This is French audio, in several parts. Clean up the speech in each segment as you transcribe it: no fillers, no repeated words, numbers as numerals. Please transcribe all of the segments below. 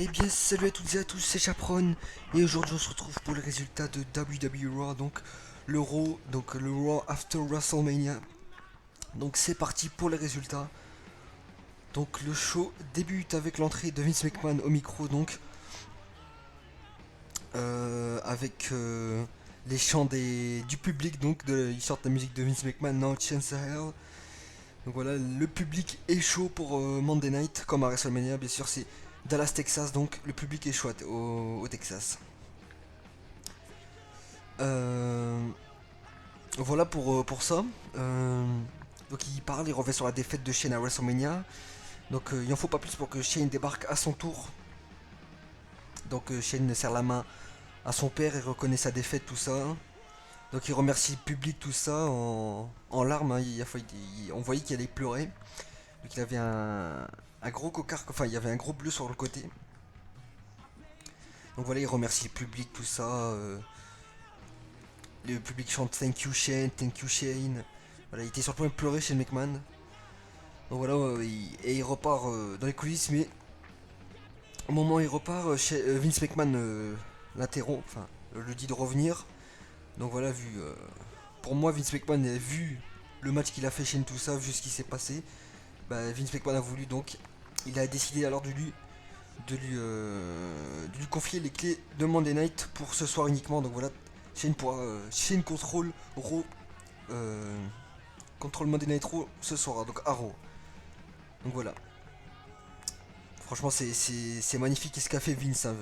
Eh bien, salut à toutes et à tous, c'est Chaperon et aujourd'hui on se retrouve pour les résultats de WWE Raw, donc le Raw After WrestleMania. Donc c'est parti pour les résultats. Donc le show débute avec l'entrée de Vince McMahon au micro, donc avec les chants du public, ils sortent la musique de Vince McMahon, Now Chance of Hell. Donc voilà, le public est chaud pour Monday Night, comme à WrestleMania, bien sûr c'est Dallas, Texas, donc le public est chaud au Texas. Euh, voilà pour ça. Euh, donc il parle, il revient sur la défaite de Shane à WrestleMania. Donc il en faut pas plus pour que Shane débarque à son tour. Donc Shane serre la main à son père et reconnaît sa défaite, tout ça. Donc il remercie le public, tout ça, en larmes. Hein. On voyait qu'il allait pleurer. Donc il avait un gros cocard, enfin il y avait un gros bleu sur le côté. Donc voilà, il remercie le public, tout ça. Le public chante Thank you Shane. Voilà, il était sur le point de pleurer chez McMahon. Donc voilà, et il repart dans les coulisses, mais au moment où il repart, Vince McMahon l'interrompt, enfin le dit de revenir. Donc voilà, pour moi, Vince McMahon a vu le match qu'il a fait chez tout ça, vu ce qui s'est passé. Bah, Vince McMahon a voulu donc, il a décidé alors de lui confier les clés de Monday Night pour ce soir uniquement. Donc voilà, Shane euh, contrôle Monday Night Raw ce soir, donc à Raw. Donc voilà. Franchement, c'est magnifique ce qu'a fait Vince. Hein.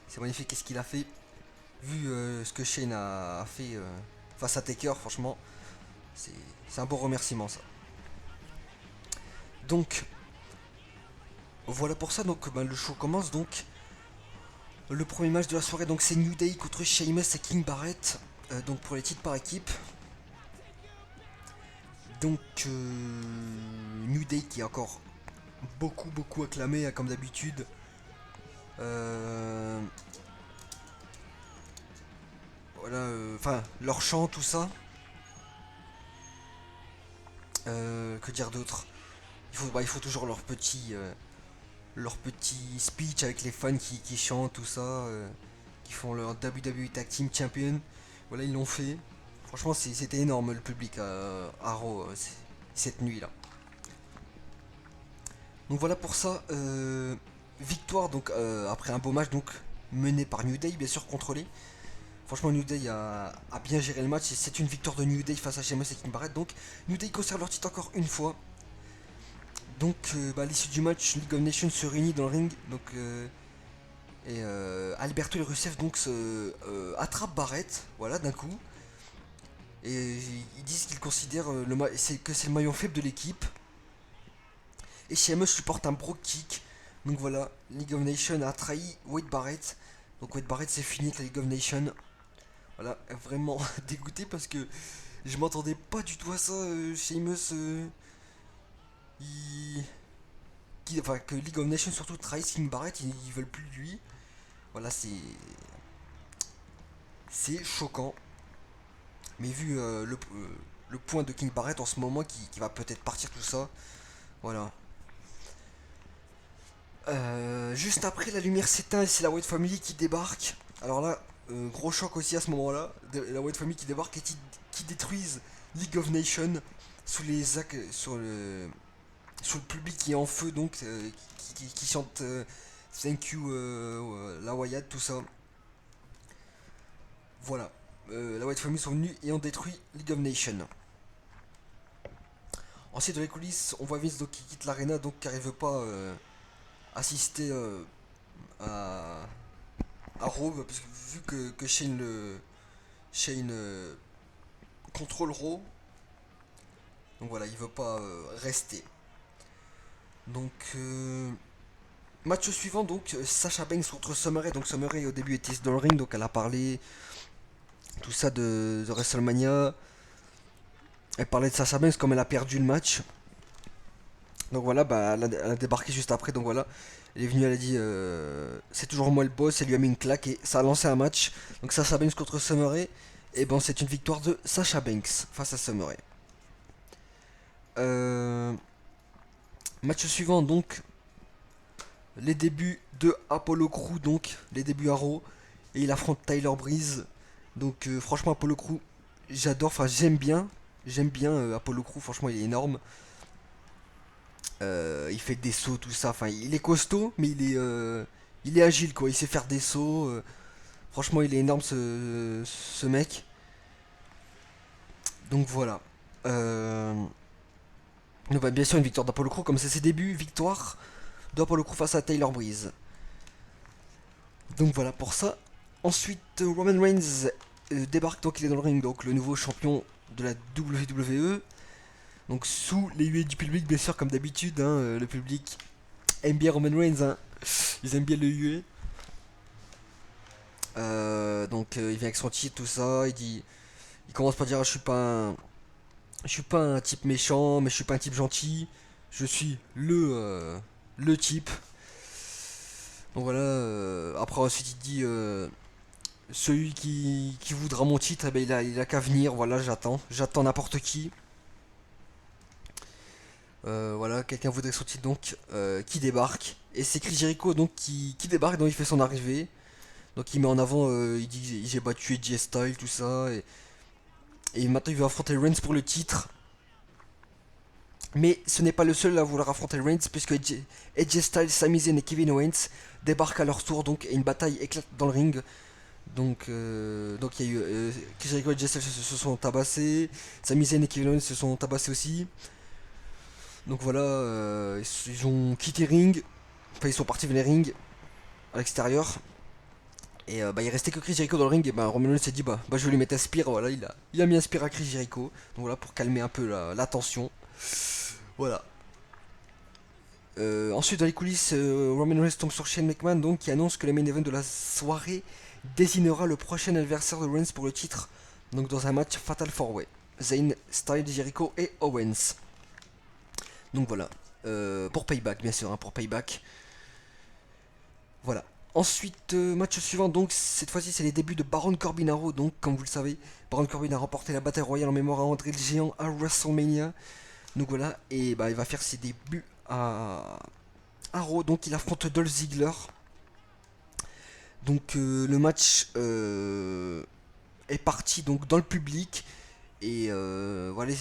C'est magnifique ce qu'il a fait. Vu ce que Shane a fait face à Taker, franchement, c'est c'est un beau remerciement ça. Donc, voilà pour ça. Donc, le show commence. Donc, le premier match de la soirée, donc c'est New Day contre Sheamus et King Barrett. Donc, pour les titres par équipe. Donc, New Day qui est encore beaucoup acclamé, hein, comme d'habitude. Euh, voilà, enfin, leur chant, tout ça. Que dire d'autre? Il faut toujours leur petit speech avec les fans qui chantent, tout ça, qui font leur WWE Tag Team Champion. Voilà, ils l'ont fait. Franchement, c'était énorme le public à Raw cette nuit là. Donc voilà pour ça. Victoire donc après un beau match donc mené par New Day, bien sûr contrôlé. Franchement, New Day a bien géré le match et c'est une victoire de New Day face à Sheamus et King Barrett. Donc New Day conserve leur titre encore une fois. Donc à l'issue du match, League of Nations se réunit dans le ring. Donc Alberto et Rusev donc attrapent Barrett, voilà, d'un coup. Et ils disent qu'ils considèrent que c'est le maillon faible de l'équipe. Et Sheamus supporte un bro kick. Donc voilà, League of Nations a trahi Wade Barrett. Donc Wade Barrett c'est fini avec la League of Nations. Voilà, vraiment dégoûté parce que je m'attendais pas du tout à ça. Sheamus, il... enfin que League of Nations surtout trahisse King Barrett, ils veulent plus de lui. Voilà, c'est choquant. Mais vu le point de King Barrett en ce moment qui va peut-être partir tout ça, voilà. Juste après, la lumière s'éteint et c'est la White Family qui débarque. Alors là, gros choc aussi à ce moment-là. La White Family qui débarque et qui détruisent League of Nations sous les sur le public qui est en feu, donc qui chante Thank you, la Wyatt, tout ça. Voilà. La White Family sont venus et ont détruit League of Nations. Ensuite, dans les coulisses, on voit Vince donc, qui quitte l'arena, donc car il veut pas assister à, à Raw, parce que vu que Shane contrôle Raw, donc voilà, il veut pas rester. Donc, match suivant, donc Sasha Banks contre Summer Rae. Donc Summer Rae au début était dans le ring, donc elle a parlé tout ça de WrestleMania. Elle parlait de Sasha Banks comme elle a perdu le match. Donc voilà, bah, elle a débarqué juste après. Donc voilà, elle est venue, elle a dit c'est toujours moi le boss. Elle lui a mis une claque et ça a lancé un match. Donc Sasha Banks contre Summer Rae. Et bon, c'est une victoire de Sasha Banks face à Summer Rae. Match suivant donc les débuts de Apollo Crew, donc les débuts à Raw, et il affronte Tyler Breeze. Donc franchement Apollo Crew, j'adore, enfin j'aime bien Apollo Crew, franchement il est énorme. Il fait des sauts, tout ça, enfin il est costaud, mais il est agile quoi, il sait faire des sauts. Franchement il est énorme ce mec. Donc voilà. Euh, donc, bah, bien sûr une victoire d'Apollo Crew, comme c'est ses débuts, victoire d'Apollo Crew face à Tyler Breeze. Donc voilà pour ça. Ensuite, Roman Reigns débarque, donc il est dans le ring, donc le nouveau champion de la WWE. Donc sous les huées du public, bien sûr, comme d'habitude, hein, le public aime bien Roman Reigns, hein. Ils aiment bien le huée. Donc il vient avec son titre, tout ça, il commence par dire je suis pas un type méchant, mais je suis pas un type gentil. Je suis le type. Donc voilà. Après ensuite il dit celui qui voudra mon titre, eh ben, il a qu'à venir. Voilà, j'attends n'importe qui. Voilà, quelqu'un voudrait son titre donc qui débarque. Et c'est Chris Jericho donc qui débarque, donc il fait son arrivée. Donc il met en avant, il dit j'ai battu AJ Styles, tout ça. Et maintenant il veut affronter Reigns pour le titre. Mais ce n'est pas le seul à vouloir affronter Reigns, puisque AJ Styles, Sami Zayn et Kevin Owens débarquent à leur tour, donc, et une bataille éclate dans le ring. Donc il y a eu Chris Jericho et AJ Styles se sont tabassés, Sami Zayn et Kevin Owens se sont tabassés aussi. Donc voilà, ils ont quitté le ring, enfin ils sont partis vers les rings à l'extérieur. Et bah, il restait que Chris Jericho dans le ring, et bah, Roman Reigns s'est dit bah je vais lui mettre un spear, voilà, il a mis un spear à Chris Jericho, donc voilà, pour calmer un peu la tension. Voilà. Ensuite, dans les coulisses, Roman Reigns tombe sur Shane McMahon, donc, qui annonce que le main event de la soirée désignera le prochain adversaire de Reigns pour le titre, donc dans un match Fatal 4-Way. Zayn, Styles, Jericho et Owens. Donc voilà. Pour Payback, bien sûr, hein, pour Payback. Voilà. Ensuite, match suivant, donc cette fois-ci c'est les débuts de Baron Corbin, donc comme vous le savez, Baron Corbin a remporté la bataille royale en mémoire à André le Géant à WrestleMania. Donc voilà, et bah il va faire ses débuts à Raw, donc il affronte Dolph Ziggler. Donc le match est parti donc dans le public et voilà,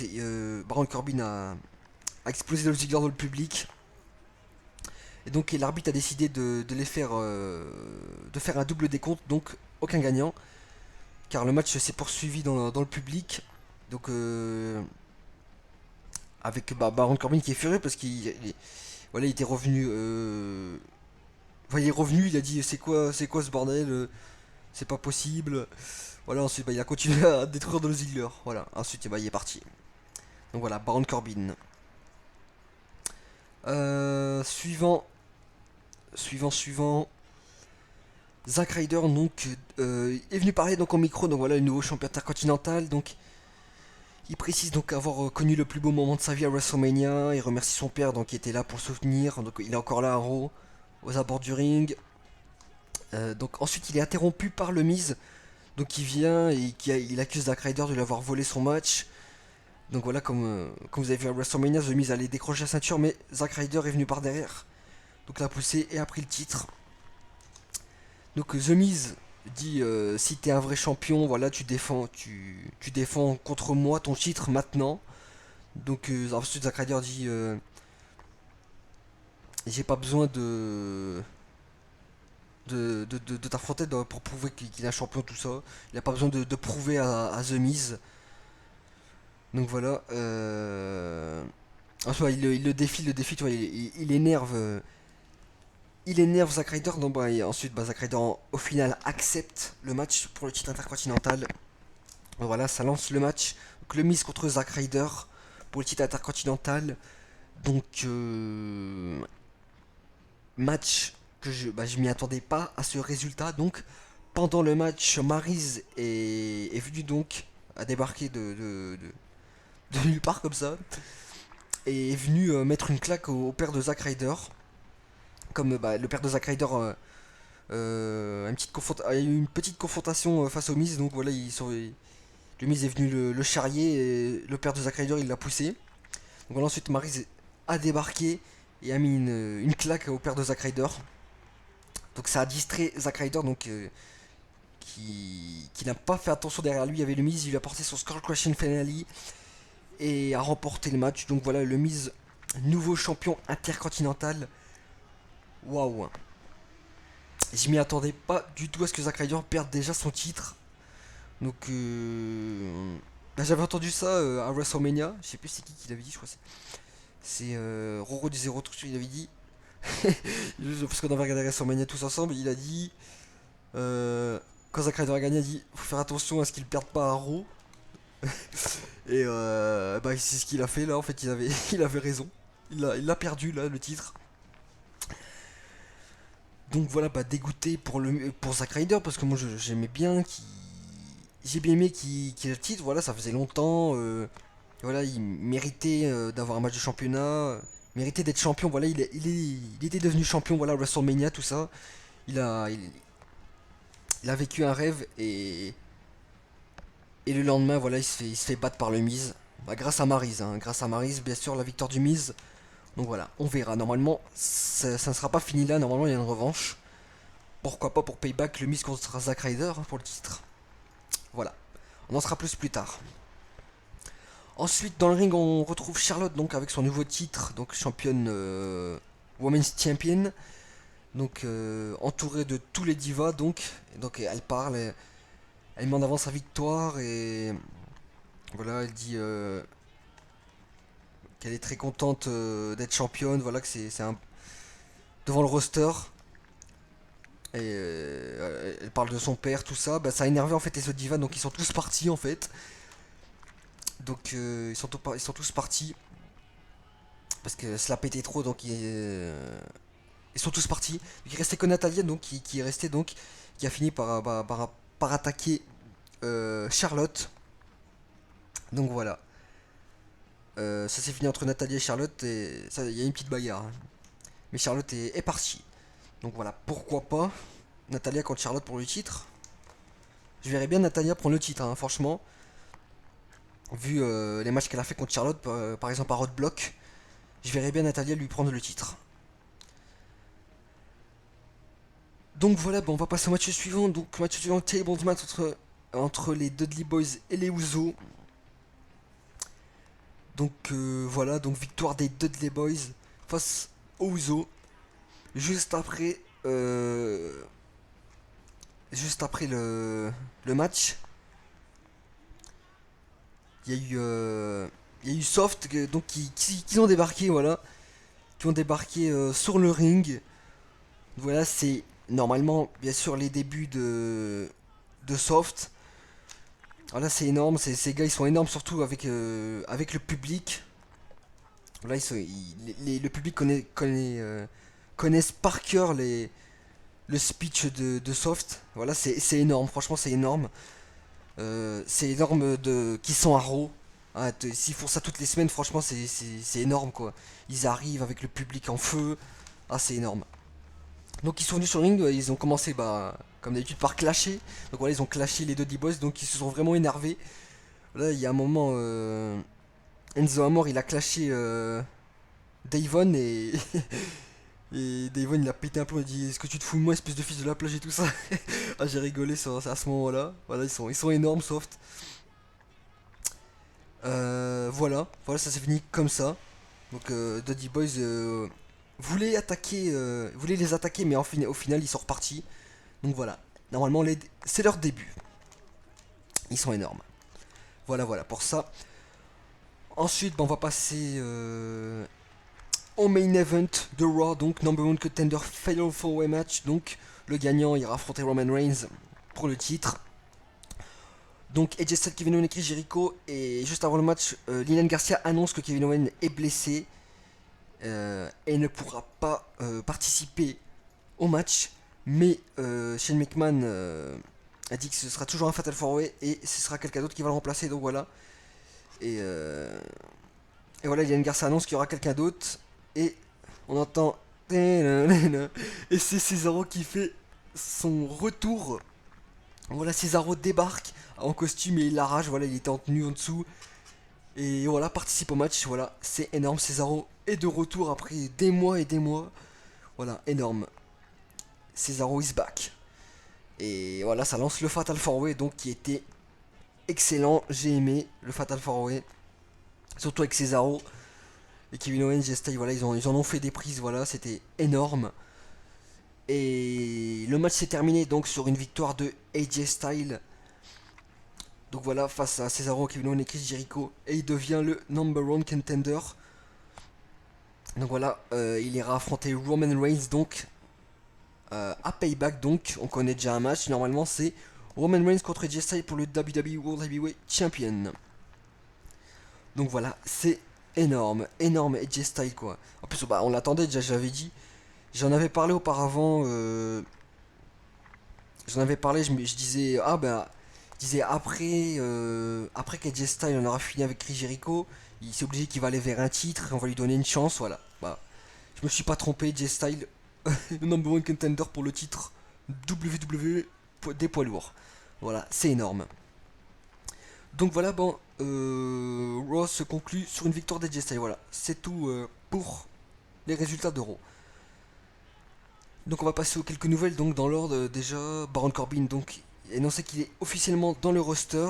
Baron Corbin a explosé Dolph Ziggler dans le public. Et donc l'arbitre a décidé de faire un double décompte, donc aucun gagnant, car le match s'est poursuivi dans le public. Donc avec Baron Corbin qui est furieux parce voilà, il était revenu. Enfin, il est revenu, il a dit c'est quoi ce bordel, c'est pas possible. Voilà, ensuite bah, il a continué à détruire Dolph Ziggler. Voilà, ensuite bah, il est parti. Donc voilà, Baron Corbin. Suivant. Suivant. Zack Ryder donc est venu parler donc au micro, donc voilà le nouveau champion intercontinental. Donc il précise donc avoir connu le plus beau moment de sa vie à WrestleMania. Il remercie son père donc qui était là pour le soutenir. Donc il est encore là à Raw, aux abords du ring. Donc ensuite il est interrompu par le Miz, donc il vient et il accuse Zack Ryder de lui avoir volé son match. Donc voilà, comme vous avez vu à WrestleMania, The Miz allait décrocher la ceinture, mais Zack Ryder est venu par derrière, donc l'a poussé et a pris le titre. Donc The Miz dit si t'es un vrai champion, voilà, tu défends contre moi ton titre maintenant. Donc ensuite Zack Ryder dit j'ai pas besoin de t'affronter pour prouver qu'il est un champion, tout ça. Il n'a pas besoin de prouver à The Miz. Donc voilà. Ensuite, il le défie, tu vois, il énerve. Il énerve Zack Ryder. Donc, bah, et ensuite, bah, Zack Ryder, au final, accepte le match pour le titre intercontinental. Donc, voilà, ça lance le match. Donc, le Miz contre Zack Ryder pour le titre intercontinental. Donc, match que je m'y attendais pas à ce résultat. Donc, pendant le match, Maryse est venue donc à débarquer de nulle part comme ça et est venu mettre une claque au père de Zack Ryder. Comme bah, le père de Zack Ryder a eu une petite confrontation face au Miz, donc voilà, le Miz est venu le charrier et le père de Zack Ryder il l'a poussé. Donc voilà, ensuite Maryse a débarqué et a mis une claque au père de Zack Ryder. Donc ça a distrait Zack Ryder, donc qui n'a pas fait attention derrière lui. Il y avait le Miz, il lui a porté son Skull Crushing Finale et a remporté le match. Donc voilà, le Miz, nouveau champion intercontinental. Waouh! Je m'y attendais pas du tout à ce que Zack Ryder perde déjà son titre. Donc bah, j'avais entendu ça à WrestleMania. Je sais plus c'est qui l'avait dit, je crois. C'est Roro du Zero Truc, il avait dit. Parce qu'on avait regardé WrestleMania tous ensemble. Il a dit quand Zack Ryder a gagné, il a dit faut faire attention à ce qu'il perde pas à Raw. Et bah, c'est ce qu'il a fait là. En fait, il avait raison. Il l'a perdu là, le titre. Donc voilà, bah, dégoûté pour Zack Ryder parce que moi j'aimais bien j'ai bien aimé qu'il ait le titre. Voilà, ça faisait longtemps. Voilà, il méritait d'avoir un match de championnat. Méritait d'être champion. Voilà, il était devenu champion. Voilà, WrestleMania, tout ça. Il a vécu un rêve et le lendemain, voilà, il se fait battre par le Miz. Bah, grâce à Maryse, hein, grâce à Maryse, bien sûr, la victoire du Miz. Donc voilà, on verra. Normalement, ça ne sera pas fini là. Normalement, il y a une revanche. Pourquoi pas pour Payback, le Miz contre Zack Ryder hein, pour le titre. Voilà, on en sera plus tard. Ensuite, dans le ring, on retrouve Charlotte donc avec son nouveau titre, donc championne Women's Champion, donc entourée de tous les divas donc elle parle, elle met en avant sa victoire et voilà, elle dit qu'elle est très contente d'être championne, voilà que c'est un devant le roster. Et elle parle de son père, tout ça. Bah, ça a énervé en fait les autres divas, donc ils sont tous partis en fait. Donc ils sont tous partis parce que cela pétait trop, donc ils sont tous partis. Il restait que Natalia donc qui est resté donc qui a fini par attaquer Charlotte. Donc voilà. Ça s'est fini entre Natalia et Charlotte et il y a une petite bagarre, hein. Mais Charlotte est partie. Donc voilà, pourquoi pas Natalia contre Charlotte pour le titre. Je verrais bien Natalia prendre le titre, hein, franchement. Vu les matchs qu'elle a fait contre Charlotte, par exemple à Roadblock, je verrais bien Natalia lui prendre le titre. Donc voilà, bon, on va passer au match suivant. Donc match suivant, Tables match entre les Dudley Boys et les Usos. Donc voilà, donc victoire des Dudley Boys face aux Usos. Juste après, le match, il y a eu, il y a eu Soft donc qui ont débarqué, voilà, qui ont débarqué sur le ring. Voilà, c'est normalement, bien sûr, les débuts de Soft. Voilà, c'est énorme, ces gars ils sont énormes, surtout avec le public. Là, le public connaissent par cœur le speech de Soft. Voilà, c'est énorme, franchement, c'est énorme qu'ils sont à Raw. Ah, s'ils font ça toutes les semaines, franchement, c'est énorme quoi. Ils arrivent avec le public en feu. Ah, c'est énorme. Donc, ils sont venus sur le ring, ils ont commencé, bah, comme d'habitude, par clasher. Donc, voilà, ils ont clashé les Dudley Boys, donc ils se sont vraiment énervés. Là, il y a un moment, Enzo Amore il a clashé Davon et. Et Davon il a pété un plomb, il a dit est-ce que tu te fous de moi espèce de fils de la plage et tout ça. Ah j'ai rigolé à ce moment là. Voilà ils sont énormes Soft. Voilà ça s'est fini comme ça. Donc Dudley Boys voulaient les attaquer mais au final ils sont repartis. Donc voilà, normalement c'est leur début. Ils sont énormes. Voilà pour ça. Ensuite on va passer au main event de Raw, donc number one contender fatal 4-way match. Donc le gagnant ira affronter Roman Reigns pour le titre. Donc AJ Styles, Kevin Owens et Chris Jericho. Et juste avant le match, Lilian Garcia annonce que Kevin Owens est blessé et ne pourra pas participer au match. Mais Shane McMahon a dit que ce sera toujours un fatal 4-way et ce sera quelqu'un d'autre qui va le remplacer. Donc voilà. Et voilà, Lilian Garcia annonce qu'il y aura quelqu'un d'autre. Et on entend. Et c'est Cesaro qui fait son retour. Voilà, Cesaro débarque en costume et il l'arrache. Voilà, il était en tenue en dessous. Et voilà, participe au match, voilà, c'est énorme. Cesaro est de retour après des mois et des mois. Voilà, énorme. Cesaro is back. Et voilà, ça lance le Fatal 4-Way, donc qui était excellent. J'ai aimé le Fatal 4-Way. Surtout avec Cesaro et Kevin Owens, J-Style, voilà, ils en ont fait des prises, voilà, c'était énorme. Et le match s'est terminé donc sur une victoire de AJ Styles. Donc voilà, face à Cesaro, Kevin Owens et Chris Jericho. Et il devient le number one contender. Donc voilà, il ira affronter Roman Reigns donc à Payback. Donc on connaît déjà un match. Normalement c'est Roman Reigns contre AJ Styles pour le WWE World Heavyweight Champion. Donc voilà, c'est énorme, énorme AJ Styles quoi. En plus bah, on l'attendait déjà, j'avais dit. J'en avais parlé auparavant. J'en avais parlé, je disais ah bah je disais après qu'AJ Styles on aura fini avec Chris Jericho, il s'est obligé qu'il va aller vers un titre, on va lui donner une chance, voilà. Bah je me suis pas trompé, AJ Styles le number one contender pour le titre WWE des poids lourds. Voilà, c'est énorme. Donc voilà, bon, Raw se conclut sur une victoire d'AJ Styles. Voilà, c'est tout pour les résultats de Raw. Donc on va passer aux quelques nouvelles. Donc dans l'ordre déjà, Baron Corbin donc annoncé qu'il est officiellement dans le roster.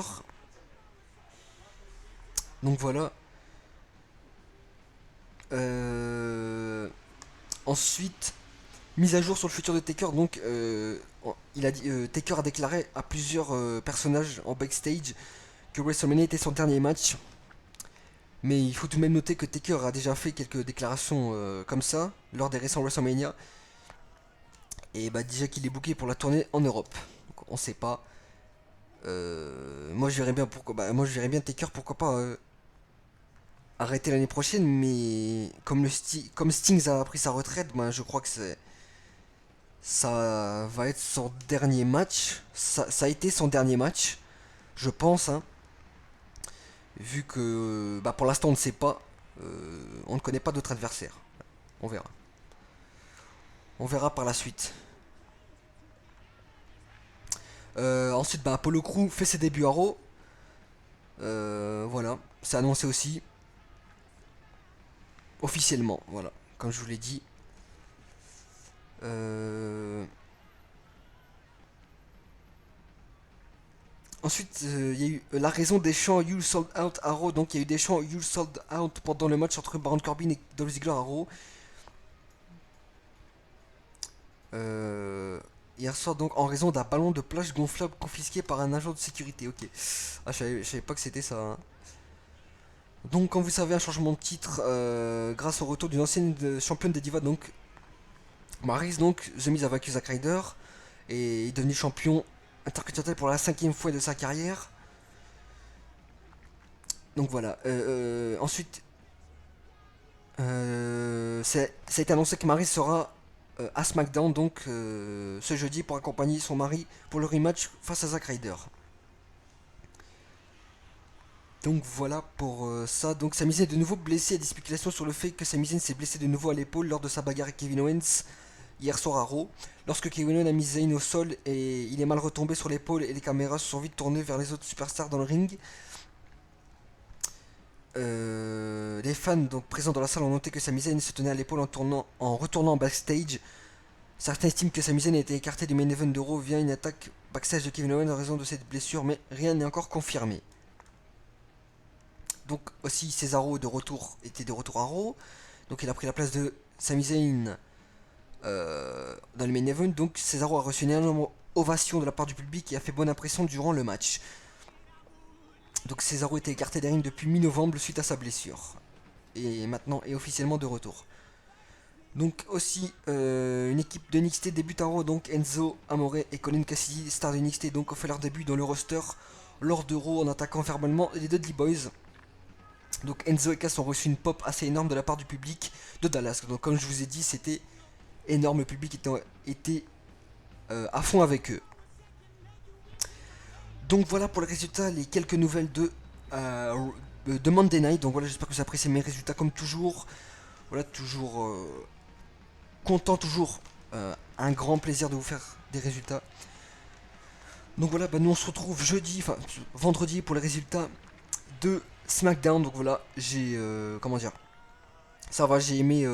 Donc voilà. Ensuite, mise à jour sur le futur de Taker. Donc Taker a déclaré à plusieurs personnages en backstage que WrestleMania était son dernier match. Mais il faut tout de même noter que Taker a déjà fait quelques déclarations comme ça lors des récents WrestleMania. Et bah déjà qu'il est booké pour la tournée en Europe. Donc, on sait pas. Moi je verrais bien pourquoi. Bah, moi je verrais bien Taker pourquoi pas arrêter l'année prochaine. Mais comme Sting a pris sa retraite, bah, je crois que ça va être son dernier match. Ça a été son dernier match, je pense. Hein, vu que bah, pour l'instant on ne sait pas. On ne connaît pas d'autres adversaires. On verra. On verra par la suite. Ensuite, bah, Apollo Crew fait ses débuts à Raw. Voilà, c'est annoncé aussi officiellement. Voilà, comme je vous l'ai dit. Euh, Ensuite, il y a eu la raison des chants You Sold Out à Raw. Donc, il y a eu des chants You Sold Out pendant le match entre Baron Corbin et Dolph Ziggler à Raw. Hier soir, donc, en raison d'un ballon de plage gonflable confisqué par un agent de sécurité. Ok. Ah, je savais pas que c'était ça. Hein. Donc, comme vous savez, un changement de titre grâce au retour d'une ancienne championne des Divas, donc Maryse, donc, The Miz a vaincu Zack Ryder et est devenu champion intercontinental pour la 5e fois de sa carrière. Donc voilà. Ensuite, ça a été annoncé que Maryse sera à SmackDown donc ce jeudi pour accompagner son mari pour le rematch face à Zack Ryder. Donc voilà pour ça. Donc Sami Zayn est de nouveau blessé. Il y a des spéculations sur le fait que Sami Zayn s'est blessé de nouveau à l'épaule lors de sa bagarre avec Kevin Owens hier soir à Raw. Lorsque Kevin Owens a mis Zayn au sol et il est mal retombé sur l'épaule et les caméras se sont vite tournées vers les autres superstars dans le ring. Les fans donc présents dans la salle ont noté que Sami Zayn se tenait à l'épaule en retournant backstage. Certains estiment que Sami Zayn a été écarté du main event de Raw via une attaque backstage de Kevin Owens en raison de cette blessure, mais rien n'est encore confirmé. Donc aussi Cesaro était de retour à Raw. Donc il a pris la place de Sami Zayn dans le main event. Donc Cesaro a reçu une énorme ovation de la part du public et a fait bonne impression durant le match. Donc Cesaro était écarté des rings depuis mi-novembre suite à sa blessure. Et maintenant est officiellement de retour. Donc aussi une équipe de NXT débute à Raw. Donc Enzo Amore et Colin Cassidy, stars de NXT, donc ont fait leur début dans le roster lors de Raw en attaquant verbalement les Dudley Boys. Donc Enzo et Cass ont reçu une pop assez énorme de la part du public de Dallas. Donc comme je vous ai dit, c'était énorme, le public était à fond avec eux. Donc voilà pour les résultats, les quelques nouvelles de Monday Night. Donc voilà, j'espère que vous appréciez mes résultats comme toujours. Voilà, toujours content, toujours un grand plaisir de vous faire des résultats. Donc voilà, bah nous on se retrouve vendredi pour les résultats de SmackDown, donc voilà, j'ai comment dire, ça va, j'ai aimé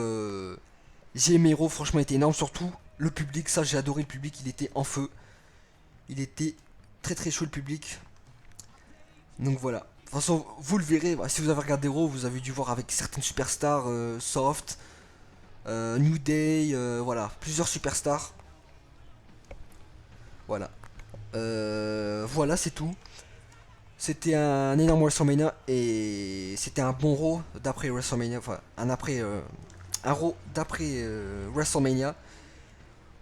Raw, franchement, il était énorme, surtout le public, ça j'ai adoré le public, il était en feu, il était très très chaud le public, donc voilà. De toute façon, vous le verrez, bah, si vous avez regardé Raw, vous avez dû voir avec certaines superstars, Soft, New Day, voilà, plusieurs superstars, voilà. Voilà, c'est tout. C'était un énorme WrestleMania et c'était un bon Raw d'après WrestleMania, enfin un Raw d'après WrestleMania.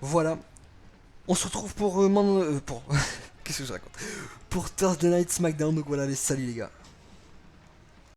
Voilà, on se retrouve pour pour qu'est-ce que je raconte? Pour Thursday Night SmackDown. Donc voilà, les salut les gars.